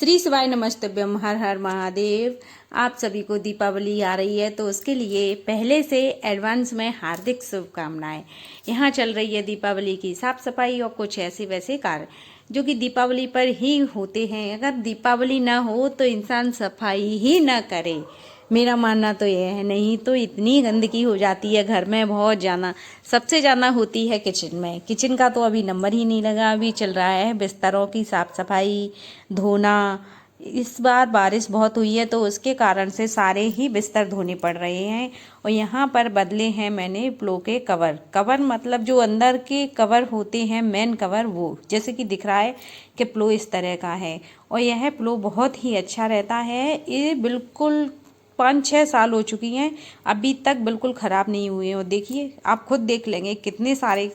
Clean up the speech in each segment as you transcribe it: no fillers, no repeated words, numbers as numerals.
श्री शिवाय नमस्तभ्यम। हर हर महादेव। आप सभी को दीपावली आ रही है तो उसके लिए पहले से एडवांस में हार्दिक शुभकामनाएं। यहाँ चल रही है दीपावली की साफ सफाई और कुछ ऐसे वैसे कार्य जो कि दीपावली पर ही होते हैं। अगर दीपावली ना हो तो इंसान सफाई ही ना करे, मेरा मानना तो यह है। नहीं तो इतनी गंदगी हो जाती है घर में, बहुत ज़्यादा। सबसे ज़्यादा होती है किचन में। किचन का तो अभी नंबर ही नहीं लगा। अभी चल रहा है बिस्तरों की साफ सफाई, धोना। इस बार बारिश बहुत हुई है तो उसके कारण से सारे ही बिस्तर धोने पड़ रहे हैं। और यहाँ पर बदले हैं मैंने प्लो के कवर मतलब जो अंदर के कवर होते हैं, मेन कवर, वो जैसे कि दिख रहा है कि प्लो इस तरह का है। और यह प्लो बहुत ही अच्छा रहता है। ये बिल्कुल 5-6 साल हो चुकी हैं, अभी तक बिल्कुल ख़राब नहीं हुए हैं। और देखिए, आप खुद देख लेंगे कितने सारे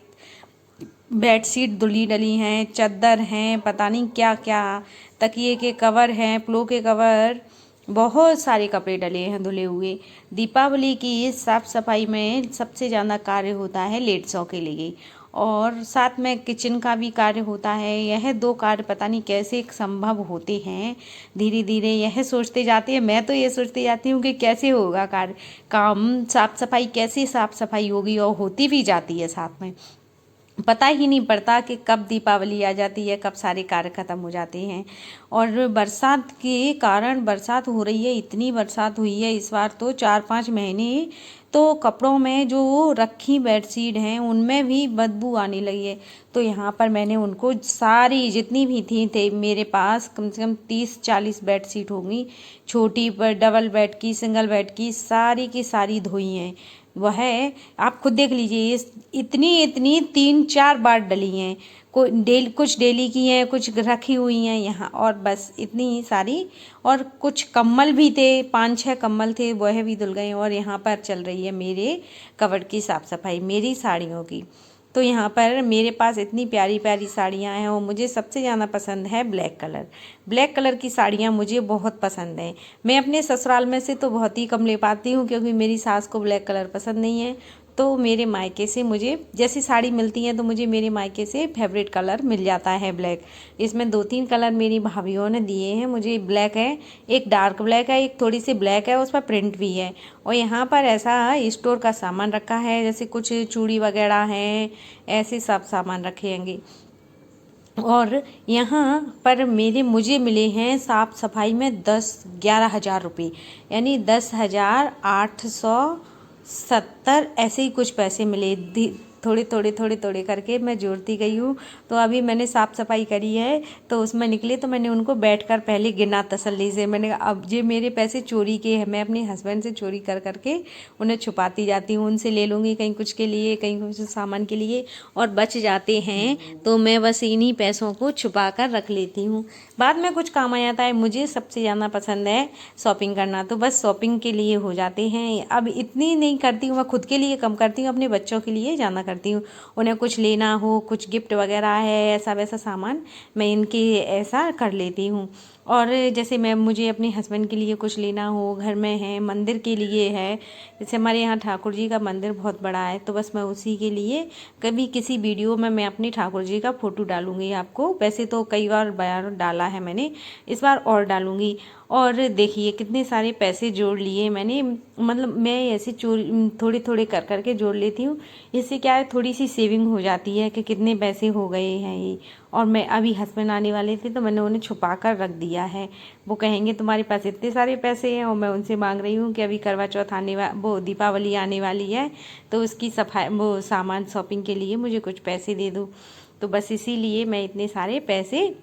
बेडशीट धुली डली हैं, चादर हैं, पता नहीं क्या क्या, तकिए के कवर हैं, प्लो के कवर, बहुत सारे कपड़े डले हैं धुले हुए। दीपावली की साफ सफाई में सबसे ज़्यादा कार्य होता है लेडीज़ों के लिए, और साथ में किचन का भी कार्य होता है। यह दो कार्य पता नहीं कैसे संभव होते हैं। धीरे धीरे यह सोचते जाते हैं, मैं तो ये सोचती जाती हूँ कि कैसे होगा कार्य काम, साफ सफाई कैसे साफ सफाई होगी, और होती भी जाती है साथ में। पता ही नहीं पड़ता कि कब दीपावली आ जाती है, कब सारे कार्य ख़त्म हो जाते हैं। और बरसात के कारण बरसात हो रही है, इतनी बरसात हुई है इस बार तो 4-5 महीने। तो कपड़ों में जो रखी बेडशीट हैं उनमें भी बदबू आने लगी है। तो यहाँ पर मैंने उनको सारी जितनी भी थी थे मेरे पास कम से कम 30-40 बेडशीट होंगी, छोटी पर डबल बेड की, सिंगल बेड की सारी धोई हैं। वह आप खुद देख लीजिए, इतनी इतनी 3-4 बार डली हैं। कुछ डेली की हैं, कुछ रखी हुई हैं यहाँ, और बस इतनी ही सारी। और कुछ कम्बल भी थे, 5-6 कम्बल थे, वह भी धुल गए। और यहाँ पर चल रही है मेरे कबर्ड की साफ़ सफाई, मेरी साड़ियों की। तो यहाँ पर मेरे पास इतनी प्यारी प्यारी साड़ियाँ हैं, और मुझे सबसे ज़्यादा पसंद है ब्लैक कलर की साड़ियाँ मुझे बहुत पसंद है। मैं अपने ससुराल में से तो बहुत ही कम ले पाती हूँ, क्योंकि मेरी सास को ब्लैक कलर पसंद नहीं है। तो मेरे मायके से मुझे जैसी साड़ी मिलती है तो मुझे मेरे मायके से फेवरेट कलर मिल जाता है ब्लैक। इसमें 2-3 कलर मेरी भाभीयों ने दिए हैं मुझे। ब्लैक है, एक डार्क ब्लैक है, एक थोड़ी सी ब्लैक है, उस पर प्रिंट भी है। और यहाँ पर ऐसा स्टोर का सामान रखा है, जैसे कुछ चूड़ी वगैरह हैं, ऐसे सब सामान रखे होंगे। और यहाँ पर मुझे मिले हैं साफ़ सफाई में 10-11 हज़ार रुपये, यानी 10,870 ऐसे ही कुछ पैसे मिले। थोड़े थोड़े करके मैं जोड़ती गई हूँ। तो अभी मैंने साफ़ सफाई करी है तो उसमें निकले, तो मैंने उनको बैठकर पहले गिना तसल्ली से। मैंने कहा अब ये मेरे पैसे चोरी के हैं, मैं अपने हस्बैंड से चोरी कर करके उन्हें छुपाती जाती हूँ। उनसे ले लूँगी कहीं कुछ के लिए, कहीं कुछ सामान के लिए, और बच जाते हैं तो मैं बस इन्हीं पैसों को छुपा कर रख लेती हूँ, बाद में कुछ काम आ जाता है। मुझे सबसे ज़्यादा पसंद है शॉपिंग करना, तो बस शॉपिंग के लिए हो जाते हैं। अब इतनी नहीं करती हूँ, मैं खुद के लिए कम करती हूँ, अपने बच्चों के लिए ज़्यादा करती हूँ। उन्हें कुछ लेना हो, कुछ गिफ्ट वगैरह है, ऐसा वैसा सामान मैं इनके ऐसा कर लेती हूँ। और जैसे मुझे अपने हस्बैंड के लिए कुछ लेना हो, घर में है, मंदिर के लिए है, जैसे हमारे यहाँ ठाकुर जी का मंदिर बहुत बड़ा है, तो बस मैं उसी के लिए कभी किसी वीडियो में मैं अपने ठाकुर जी का फ़ोटो डालूँगी आपको। वैसे तो कई बार डाला है मैंने, इस बार और डालूँगी। और देखिए कितने सारे पैसे जोड़ लिए मैंने, मतलब मैं ऐसे थोड़े थोड़े कर करके जोड़ लेती हूँ। इससे क्या है, थोड़ी सी सेविंग हो जाती है कि कितने पैसे हो गए हैं ये। और मैं अभी हस्बैंड आने वाले थे तो मैंने उन्हें छुपा कर रख दिया है। वो कहेंगे तुम्हारे पास इतने सारे पैसे हैं, और मैं उनसे मांग रही हूँ कि अभी करवा चौथ वो दीपावली आने वाली है, तो उसकी सफाई वो सामान शॉपिंग के लिए मुझे कुछ पैसे दे दो। तो बस इसीलिए मैं इतने सारे पैसे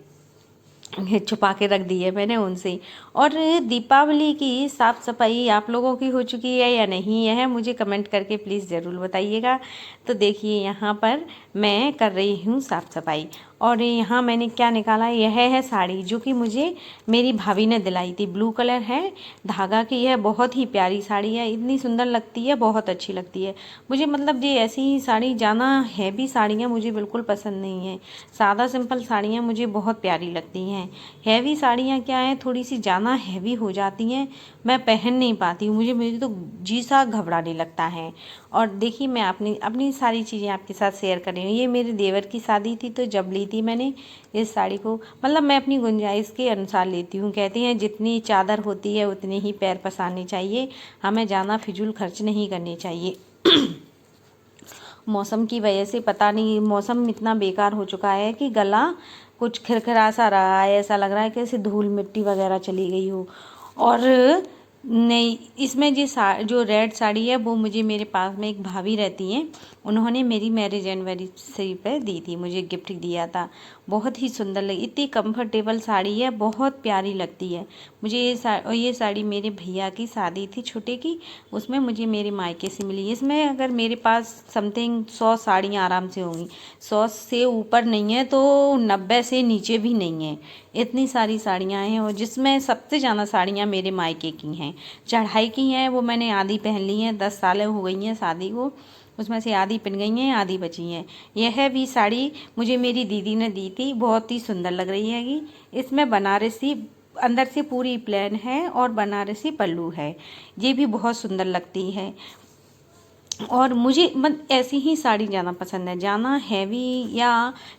छुपा के रख दी है मैंने उनसे। और दीपावली की साफ़ सफाई आप लोगों की हो चुकी है या नहीं, यह मुझे कमेंट करके प्लीज़ ज़रूर बताइएगा। तो देखिए यहाँ पर मैं कर रही हूँ साफ़ सफाई, और यहाँ मैंने क्या निकाला, यह है साड़ी जो कि मुझे मेरी भाभी ने दिलाई थी। ब्लू कलर है, धागा की है, बहुत ही प्यारी साड़ी है, इतनी सुंदर लगती है, बहुत अच्छी लगती है मुझे। मतलब ये ऐसी ही साड़ी, ज़्यादा हैवी साड़ियाँ मुझे बिल्कुल पसंद नहीं है। सादा सिंपल साड़ियाँ मुझे बहुत प्यारी लगती हैं। हैवी साड़ियाँ क्या है, थोड़ी सी ज़्यादा हैवी हो जाती हैं, मैं पहन नहीं पाती हूँ, मुझे तो जी सा घबराने लगता है। और देखिए मैं अपनी सारी चीज़ें आपके साथ शेयर कर रही हूँ। ये मेरे देवर की शादी थी तो जब ली थी मैंने इस साड़ी को, मतलब मैं अपनी गुंजाइश के अनुसार लेती हूँ। कहते हैं जितनी चादर होती है उतने ही पैर पसारने चाहिए, हमें ज़्यादा फिजूल खर्च नहीं करने चाहिए। मौसम की वजह से पता नहीं, मौसम इतना बेकार हो चुका है कि गला कुछ खिरखिरा सा रहा है, ऐसा लग रहा है कि जैसे धूल मिट्टी वगैरह चली गई हो। और नहीं, इसमें जो रेड साड़ी है वो मुझे मेरे पास में एक भाभी रहती हैं, उन्होंने मेरी मैरिज एनिवर्सरी पे दी थी, मुझे गिफ्ट दिया था। बहुत ही सुंदर लगी, इतनी कंफर्टेबल साड़ी है, बहुत प्यारी लगती है मुझे ये साड़ी मेरे भैया की शादी थी छोटे की, उसमें मुझे मेरे मायके से मिली। इसमें अगर मेरे पास समथिंग 100 साड़ियाँ आराम से होंगी, 100 से ऊपर नहीं है तो 90 से नीचे भी नहीं है, इतनी सारी साड़ियाँ हैं। और जिसमें सबसे ज़्यादा साड़ियाँ मेरे मायके की हैं, चढ़ाई की हैं, वो मैंने आधी पहन ली हैं, 10 सालें हो गई हैं शादी को, उसमें से आधी पिन गई हैं, आधी बची हैं। यह भी साड़ी मुझे मेरी दीदी ने दी थी, बहुत ही सुंदर लग रही हैगी। इसमें बनारसी अंदर से पूरी प्लेन है और बनारसी पल्लू है, ये भी बहुत सुंदर लगती है। और मुझे ऐसी ही साड़ी ज़्यादा पसंद है, ज़्यादा हैवी या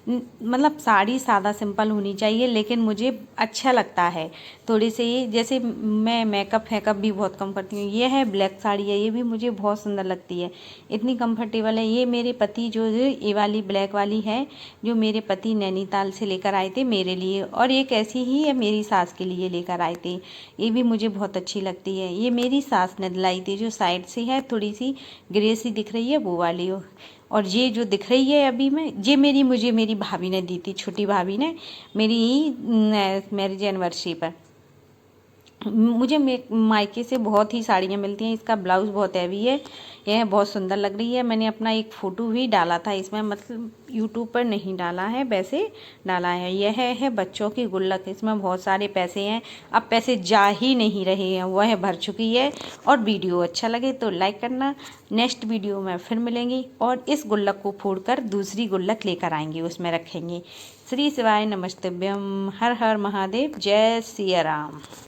मतलब साड़ी सादा सिंपल होनी चाहिए, लेकिन मुझे अच्छा लगता है थोड़ी सी, जैसे मैं मेकअप भी बहुत कम करती हूँ। ये है ब्लैक साड़ी है, ये भी मुझे बहुत सुंदर लगती है, इतनी कंफर्टेबल है। ये मेरे पति जो ये वाली ब्लैक वाली है, जो मेरे पति नैनीताल से लेकर आए थे मेरे लिए, और एक ऐसी ही है मेरी सास के लिए लेकर आए थे, ये भी मुझे बहुत अच्छी लगती है। ये मेरी सास ने दिलाई थी, जो साइड से है थोड़ी सी ग्रे सी दिख रही है वो वाली हो। और ये जो दिख रही है अभी में, ये मुझे मेरी भाभी ने दी थी, छोटी भाभी ने, मेरी मैरिज एनिवर्सरी पर। मुझे मायके से बहुत ही साड़ियाँ मिलती हैं। इसका ब्लाउज़ बहुत हैवी है, यह बहुत सुंदर लग रही है। मैंने अपना एक फ़ोटो भी डाला था इसमें, मतलब यूट्यूब पर नहीं डाला है, वैसे डाला है। यह है बच्चों की गुल्लक, इसमें बहुत सारे पैसे हैं, अब पैसे जा ही नहीं रहे हैं, वह भर चुकी है। और वीडियो अच्छा लगे तो लाइक करना, नेक्स्ट वीडियो में फिर मिलेंगे और इस गुल्लक को फोड़कर दूसरी गुल्लक लेकर आएंगे, उसमें रखेंगे। श्री शिवाय नमस्तभ्यम, हर हर महादेव, जय सिया राम।